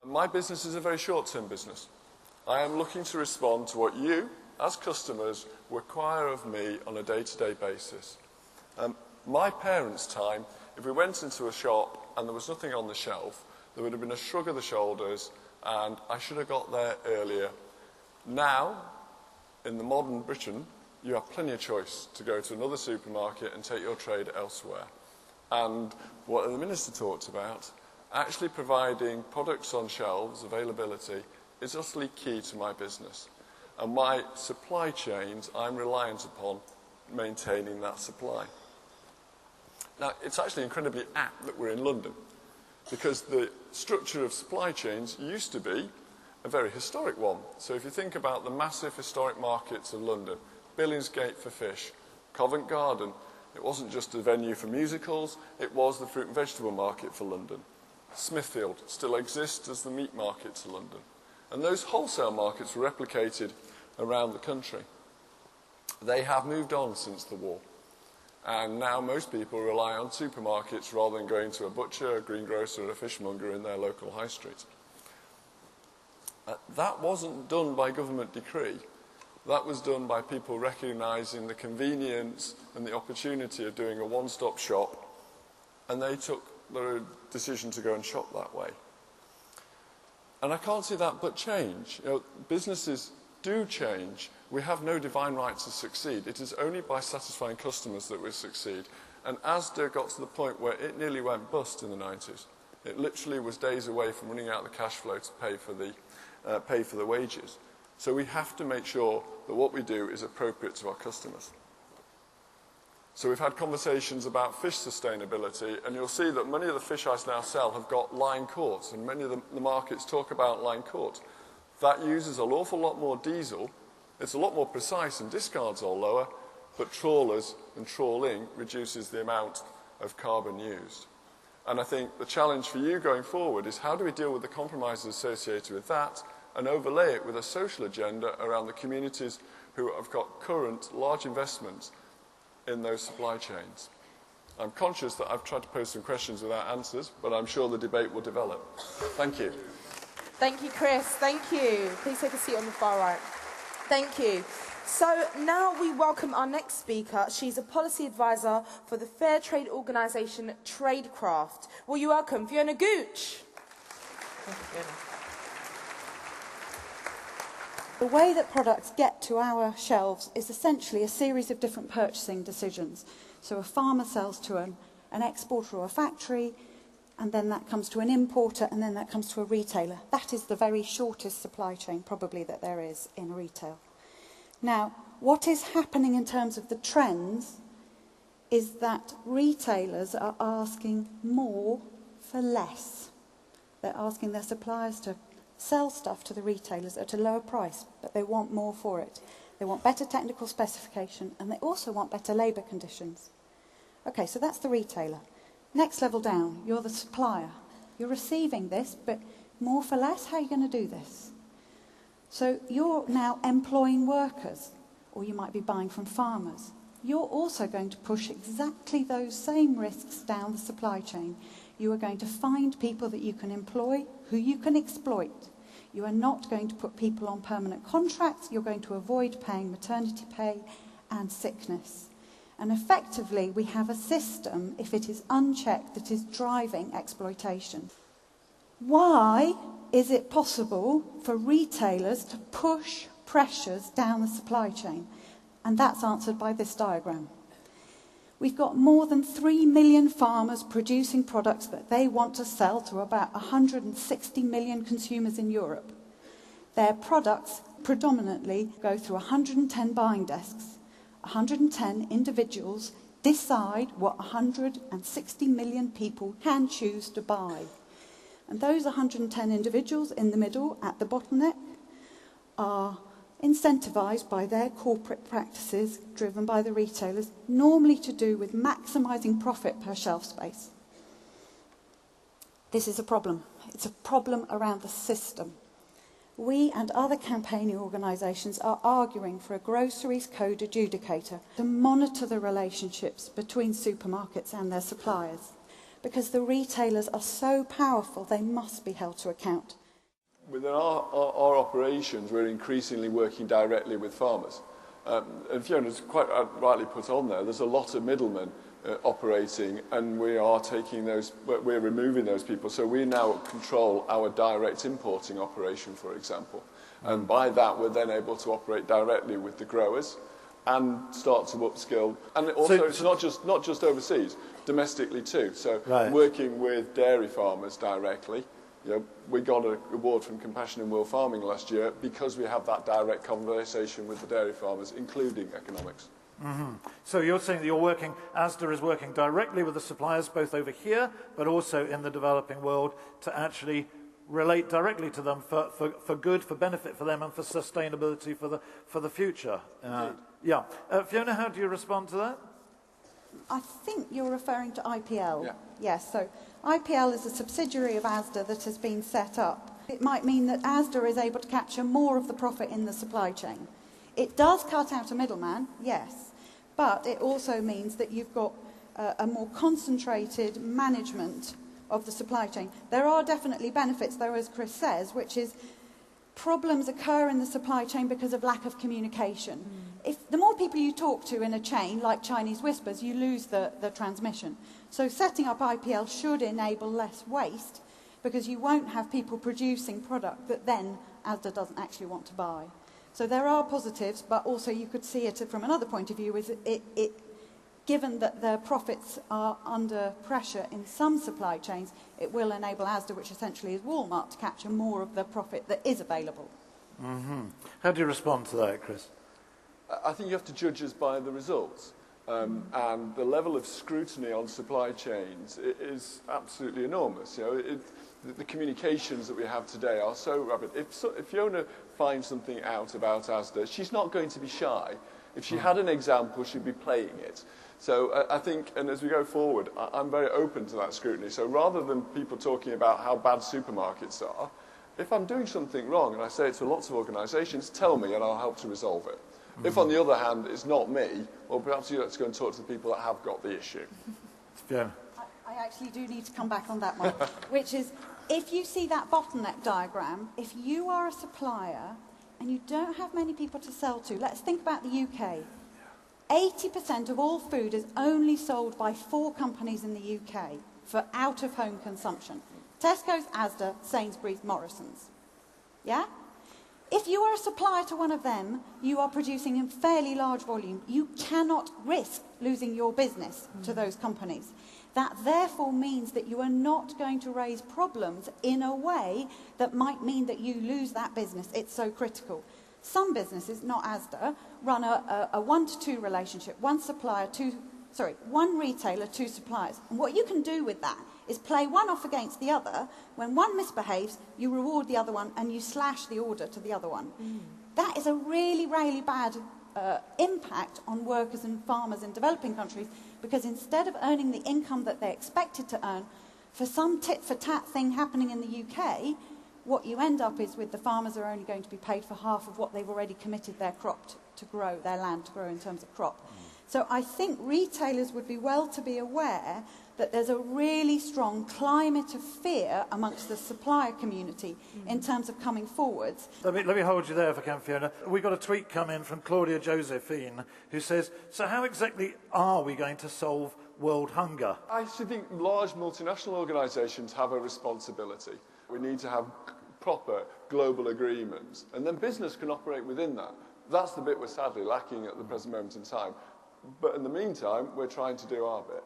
My business is a very short-term business. I am looking to respond to what you, as customers, require of me on a day-to-day basis. My parents' time, if we went into a shop and there was nothing on the shelf, there would have been a shrug of the shoulders and I should have got there earlier. Now, in the modern Britain, you have plenty of choice to go to another supermarket and take your trade elsewhere. And what the Minister talked about, actually providing products on shelves, availability, is utterly key to my business. And my supply chains, I'm reliant upon maintaining that supply. Now, it's actually incredibly apt that we're in London, because the structure of supply chains used to be a very historic one. So if you think about the massive historic markets of London, Billingsgate for fish, Covent Garden, it wasn't just a venue for musicals, it was the fruit and vegetable market for London. Smithfield still exists as the meat market to London. And those wholesale markets were replicated around the country. They have moved on since the war. And now most people rely on supermarkets rather than going to a butcher, a greengrocer, or a fishmonger in their local high street. That wasn't done by government decree. That was done by people recognising the convenience and the opportunity of doing a one-stop shop, and they took the decision to go and shop that way. And I can't see that but change. Businesses do change. We have no divine right to succeed. It is only by satisfying customers that we succeed. And Asda got to the point where it nearly went bust in the 90s. It literally was days away from running out the cash flow to pay for the wages. So we have to make sure that what we do is appropriate to our customers. So we've had conversations about fish sustainability, and you'll see that many of the fish I now sell have got line caught, and many of the markets talk about line caught. That uses an awful lot more diesel, it's a lot more precise and discards are lower, but trawlers and trawling reduces the amount of carbon used. And I think the challenge for you going forward is how do we deal with the compromises associated with that and overlay it with a social agenda around the communities who have got current large investments in those supply chains. I'm conscious that I've tried to pose some questions without answers, but I'm sure the debate will develop. Thank you. Thank you, Chris. Thank you. Please take a seat on the far right. Thank you. So now we welcome our next speaker. She's a policy advisor for the fair trade organisation Traidcraft. Will you welcome Fiona Gooch? Thank you, Fiona. The way that products get to our shelves is essentially a series of different purchasing decisions. So a farmer sells to an exporter or a factory, and then that comes to an importer, and then that comes to a retailer. That is the very shortest supply chain probably that there is in retail. Now, what is happening in terms of the trends is that retailers are asking more for less. They're asking their suppliers to sell stuff to the retailers at a lower price, but they want more for it. They want better technical specification, and they also want better labour conditions. Okay, so that's the retailer. Next level down, you're the supplier. You're receiving this, but more for less? How are you going to do this? So you're now employing workers, or you might be buying from farmers. You're also going to push exactly those same risks down the supply chain. You are going to find people that you can employ, who you can exploit. You are not going to put people on permanent contracts. You're going to avoid paying maternity pay and sickness. And effectively, we have a system, if it is unchecked, that is driving exploitation. Why is it possible for retailers to push pressures down the supply chain? And that's answered by this diagram. We've got more than 3 million farmers producing products that they want to sell to about 160 million consumers in Europe. Their products predominantly go through 110 buying desks. 110 individuals decide what 160 million people can choose to buy. And those 110 individuals in the middle, at the bottleneck, are incentivised by their corporate practices, driven by the retailers, normally to do with maximising profit per shelf space. This is a problem. It's a problem around the system. We and other campaigning organisations are arguing for a groceries code adjudicator to monitor the relationships between supermarkets and their suppliers. Because the retailers are so powerful, they must be held to account. Within our operations, we're increasingly working directly with farmers. And Fiona's quite rightly put on there's a lot of middlemen operating, and we are taking those, we're removing those people. So we now control our direct importing operation, for example. And by that, we're then able to operate directly with the growers and start to upskill. And also, it's not just overseas, domestically too. So working with dairy farmers directly. We got an award from Compassion in World Farming last year because we have that direct conversation with the dairy farmers, including economics. Mm-hmm. So you're saying that Asda is working directly with the suppliers, both over here, but also in the developing world, to actually relate directly to them for good, for benefit for them, and for sustainability for the future. Yeah. Fiona, how do you respond to that? I think you're referring to IPL. Yeah. Yes, so IPL is a subsidiary of Asda that has been set up. It might mean that Asda is able to capture more of the profit in the supply chain. It does cut out a middleman, yes, but it also means that you've got a more concentrated management of the supply chain. There are definitely benefits, though, as Chris says, which is problems occur in the supply chain because of lack of communication. If the more people you talk to in a chain, like Chinese whispers, you lose the transmission. So setting up IPL should enable less waste, because you won't have people producing product that then Asda doesn't actually want to buy. So there are positives, but also you could see it from another point of view, is given that their profits are under pressure in some supply chains, it will enable Asda, which essentially is Walmart, to capture more of the profit that is available. Mm-hmm. How do you respond to that, Chris? I think you have to judge us by the results. And the level of scrutiny on supply chains is absolutely enormous. The communications that we have today are so rapid. If Fiona finds something out about Asda, she's not going to be shy. If she had an example, she'd be playing it. So I think, and as we go forward, I'm very open to that scrutiny. So rather than people talking about how bad supermarkets are, if I'm doing something wrong, and I say it to lots of organisations, tell me and I'll help to resolve it. Mm-hmm. If, on the other hand, it's not me, well, perhaps you have to go and talk to the people that have got the issue. Yeah. I actually do need to come back on that one, which is, if you see that bottleneck diagram, if you are a supplier and you don't have many people to sell to, let's think about the UK. 80% of all food is only sold by 4 companies in the UK for out-of-home consumption. Tesco's, Asda, Sainsbury's, Morrison's. Yeah? If you are a supplier to one of them, you are producing in fairly large volume. You cannot risk losing your business to those companies. That therefore means that you are not going to raise problems in a way that might mean that you lose that business. It's so critical. Some businesses, not Asda, run a 1-to-2 relationship. One retailer, 2 suppliers. And what you can do with that is play one off against the other. When one misbehaves, you reward the other one and you slash the order to the other one. That is a really, really bad impact on workers and farmers in developing countries, because instead of earning the income that they're expected to earn for some tit-for-tat thing happening in the UK, what you end up is with the farmers are only going to be paid for half of what they've already committed their crop to grow, their land to grow in terms of crop. So I think retailers would be well to be aware that there's a really strong climate of fear amongst the supplier community in terms of coming forwards. Let me hold you there if I can, Fiona. We got a tweet come in from Claudia Josephine who says, so how exactly are we going to solve world hunger? I actually think large multinational organisations have a responsibility. We need to have proper global agreements, and then business can operate within that. That's the bit we're sadly lacking at the present moment in time. But in the meantime, we're trying to do our bit.